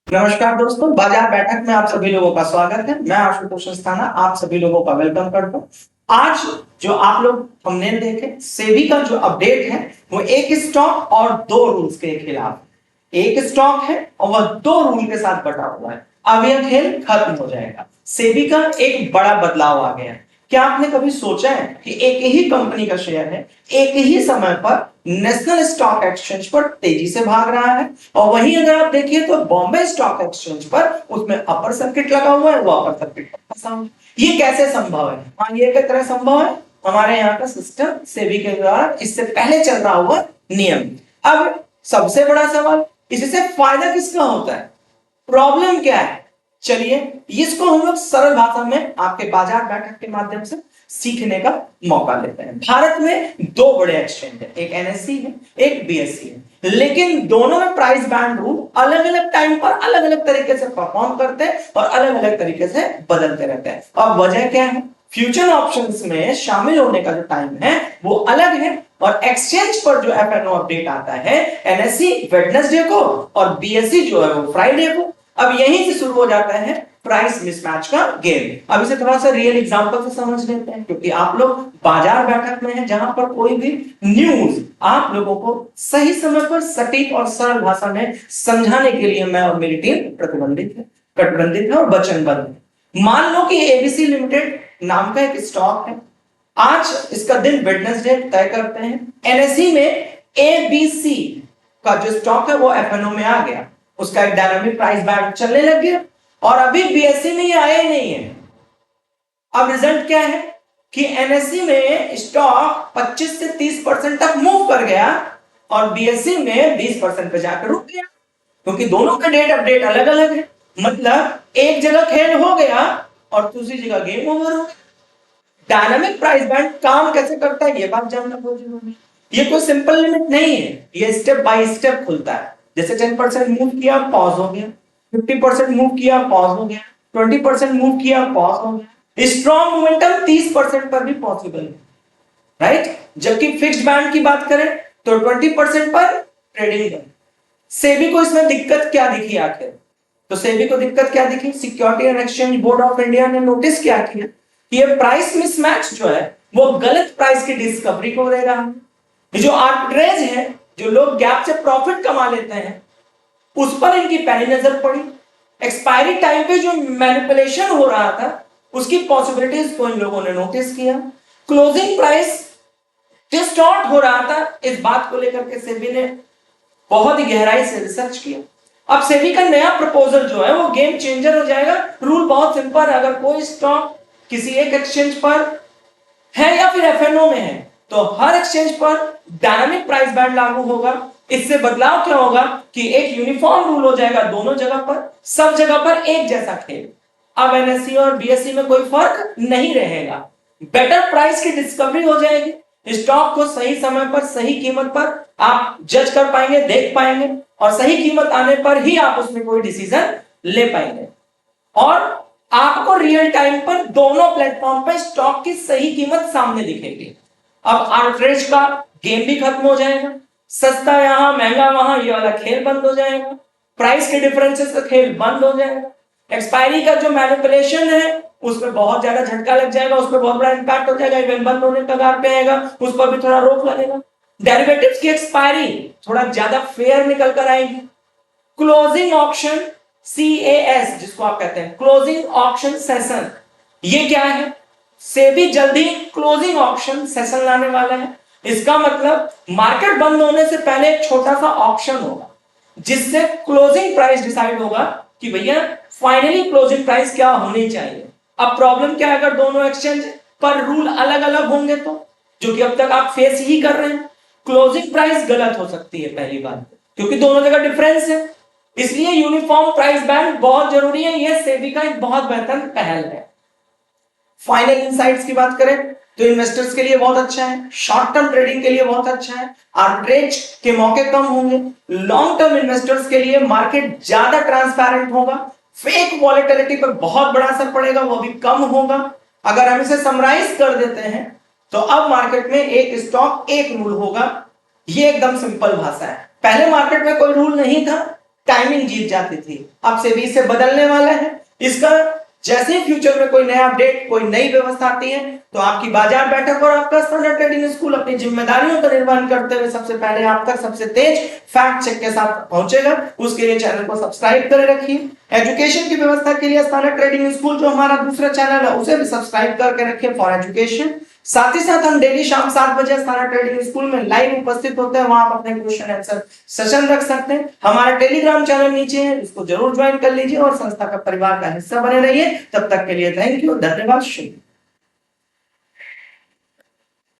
नमस्कार दोस्तों, बाजार बैठक में आप सभी लोगों का स्वागत है। मैं आशुतोष अस्थाना आप सभी लोगों का वेलकम करता हूँ। आज जो आप लोग हमने देखे सेबी का जो अपडेट है वो एक स्टॉक और दो रूल्स के खिलाफ। एक स्टॉक है और वह दो रूल के साथ बटा हुआ है। अब यह खेल खत्म हो जाएगा। सेबी का एक बड़ा बदलाव आ गया है। क्या आपने कभी सोचा है कि एक ही कंपनी का शेयर है, एक ही समय पर नेशनल स्टॉक एक्सचेंज पर तेजी से भाग रहा है, और वहीं अगर आप देखिए तो बॉम्बे स्टॉक एक्सचेंज पर उसमें अपर सर्किट लगा हुआ है, वो अपर सर्किट पर फंसा हुआ है। ये कैसे संभव है? हाँ, ये किस तरह संभव है? हमारे यहाँ का सिस्टम सेबी के द्वारा इससे पहले चल रहा हुआ नियम। अब सबसे बड़ा सवाल, इससे फायदा किसका होता है, प्रॉब्लम क्या है? चलिए इसको हम लोग सरल भाषा में आपके बाजार बैठक के माध्यम से सीखने का मौका लेते हैं। भारत में दो बड़े एक्सचेंज है, एक एनएससी है, एक बीएससी है, लेकिन दोनों में प्राइस बैंड रूल अलग अलग टाइम पर अलग अलग तरीके से परफॉर्म करते हैं और अलग अलग तरीके से बदलते रहते हैं। अब वजह क्या है? फ्यूचर ऑप्शंस में शामिल होने का जो टाइम है वो अलग है, और एक्सचेंज पर जो एफएनओ अपडेट आता है एनएससी वेडनेसडे को और बीएससी जो है वो फ्राइडे को। अब यहीं से शुरू हो जाता है प्राइस मिसमैच का गेम। अब इसे थोड़ा सा रियल एग्जांपल से समझ लेते हैं, क्योंकि आप लोग बाजार बैठक में हैं जहां पर कोई भी न्यूज आप लोगों को सही समय पर सटीक और सरल भाषा में समझाने के लिए मैं और मेरी टीम कटिबद्ध है और वचनबद्ध है। मान लो कि एबीसी लिमिटेड नाम का एक स्टॉक है। आज इसका दिन वेडनेसडे तय करते हैं। एनएससी में एबीसी का जो स्टॉक है वो एफएनओ में आ गया, उसका एक डायनामिक प्राइस बैंड चलने लग गया, और अभी बीएससी में ये आया ही नहीं है। अब रिजल्ट क्या है कि एनएससी में स्टॉक 25 से 30% तक मूव कर गया और बीएससी में 20% पे जाकर रुक गया, क्योंकि दोनों का डेट अपडेट अलग अलग है। मतलब एक जगह खेल हो गया और दूसरी जगह गेम ओवर हो गया। डायनामिक प्राइस बैंड काम कैसे करता है ये बात जानना बहुत जरूरी है। ये कोई सिंपल लिमिट नहीं है, ये स्टेप बाय स्टेप खुलता है। जैसे 10% मूव किया पॉज हो गया, 50% मूव किया पॉज हो गया, 20% मूव किया पॉज हो गया। स्ट्रॉन्ग मोमेंटम 30% पर भी पॉसिबल है, राइट? जबकि फिक्स्ड बैंड की बात करें तो 20% पर ट्रेडिंग है। सेबी को इसमें दिक्कत क्या दिखी आखिर? तो सेबी को दिक्कत क्या दिखी? Security and exchange board of India ने नोटिस क्या किया कि ये प्राइस मिसमैच जो है वो गलत प्राइस की डिस्कवरी को दे रहा है। ये जो आर्बिट्रेज है, जो लोग गैप से प्रॉफिट कमा लेते हैं, उस पर इनकी पहली नजर पड़ी। एक्सपायरी टाइम पे जो मैनिपुलेशन हो रहा था उसकी पॉसिबिलिटीज को इन लोगों ने नोटिस किया। क्लोजिंग प्राइस डिस्टॉर्ट हो रहा था, इस बात को लेकर के सेबी ने बहुत ही गहराई से रिसर्च किया। अब सेबी का नया प्रपोजल जो है वो गेम चेंजर हो जाएगा। रूल बहुत सिंपल है, अगर कोई स्टॉक किसी एक एक्सचेंज पर है या फिर एफएनओ में है तो हर एक्सचेंज पर डायनामिक प्राइस बैंड लागू होगा। इससे बदलाव क्या होगा कि एक यूनिफॉर्म रूल हो जाएगा दोनों जगह पर, सब जगह पर एक जैसा खेल। अब एनएससी और बीएससी में कोई फर्क नहीं रहेगा। बेटर प्राइस की डिस्कवरी हो जाएगी। स्टॉक को सही समय पर सही कीमत पर आप जज कर पाएंगे, देख पाएंगे, और सही कीमत आने पर ही आप उसमें कोई डिसीजन ले पाएंगे। और आपको रियल टाइम पर दोनों प्लेटफॉर्म पर स्टॉक की सही कीमत सामने दिखेगी। अब आर्बिट्रेज का गेम भी खत्म हो जाएगा। सस्ता यहां महंगा वहां ये वाला खेल बंद हो जाएगा। प्राइस के डिफरेंसेस का खेल बंद हो जाएगा। एक्सपायरी का जो मैनिपुलेशन है उसमें बहुत ज्यादा झटका लग जाएगा, उस पर बहुत बड़ा इंपैक्ट हो जाएगा, इवेंट बंद होने का कगार पे आएगा, उस पर भी थोड़ा रोक लगेगा। डेरिवेटिव्स की एक्सपायरी थोड़ा ज्यादा फेयर निकल कर आएगी। क्लोजिंग ऑप्शन CAS जिसको आप कहते हैं क्लोजिंग ऑप्शन सेशन, ये क्या है? सेबी जल्दी क्लोजिंग ऑप्शन सेशन लाने वाला है। इसका मतलब मार्केट बंद होने से पहले एक छोटा सा ऑप्शन होगा जिससे क्लोजिंग प्राइस डिसाइड होगा कि भैया फाइनली क्लोजिंग प्राइस क्या होनी चाहिए। अब प्रॉब्लम क्या है, अगर दोनों एक्सचेंज पर रूल अलग अलग होंगे तो, जो कि अब तक आप फेस ही कर रहे हैं, क्लोजिंग प्राइस गलत हो सकती है पहली बात, क्योंकि दोनों जगह डिफरेंस है। इसलिए यूनिफॉर्म प्राइस बैंड बहुत जरूरी है। यह सेबी का एक बहुत बेहतर पहल है। फाइनल इनसाइट्स की बात करें तो इन्वेस्टर्स के लिए बहुत अच्छा है, शॉर्ट टर्म ट्रेडिंग के लिए बहुत अच्छा है, आर्बिट्रेज के मौके कम होंगे, लॉन्ग टर्म इन्वेस्टर्स के लिए मार्केट ज्यादा ट्रांसपेरेंट होगा, फेक वॉलेटिलिटी पर बहुत बड़ा असर पड़ेगा, वो भी कम होगा। अगर हम इसे समराइज कर देते हैं तो अब मार्केट में एक स्टॉक एक रूल होगा। ये एकदम सिंपल भाषा है। पहले मार्केट में कोई रूल नहीं था, टाइमिंग जीत जाती थी। अब सेबी इसे बदलने वाला है। इसका जैसे ही फ्यूचर में कोई नया अपडेट, कोई नई व्यवस्था आती है, तो आपकी बाजार बैठक और आपका स्टैंडर्ड ट्रेडिंग स्कूल अपनी जिम्मेदारियों का निर्वहन करते हुए सबसे पहले आप तक सबसे तेज फैक्ट चेक के साथ पहुंचेगा। उसके लिए चैनल को सब्सक्राइब करे रखिए। एजुकेशन की व्यवस्था के लिए स्टैंडर्ड ट्रेडिंग स्कूल जो हमारा दूसरा चैनल है उसे भी सब्सक्राइब करके रखिए फॉर एजुकेशन। साथ ही साथ हम डेली शाम 7 बजे स्टैंडर्ड ट्रेडिंग स्कूल में लाइव उपस्थित होते हैं, वहां आप अपने क्वेश्चन आंसर सेशन रख सकते हैं। हमारा टेलीग्राम चैनल नीचे है, इसको जरूर ज्वाइन कर लीजिए और संस्था का परिवार का हिस्सा बने रहिए। तब तक के लिए थैंक यू, धन्यवाद, शुक्रिया।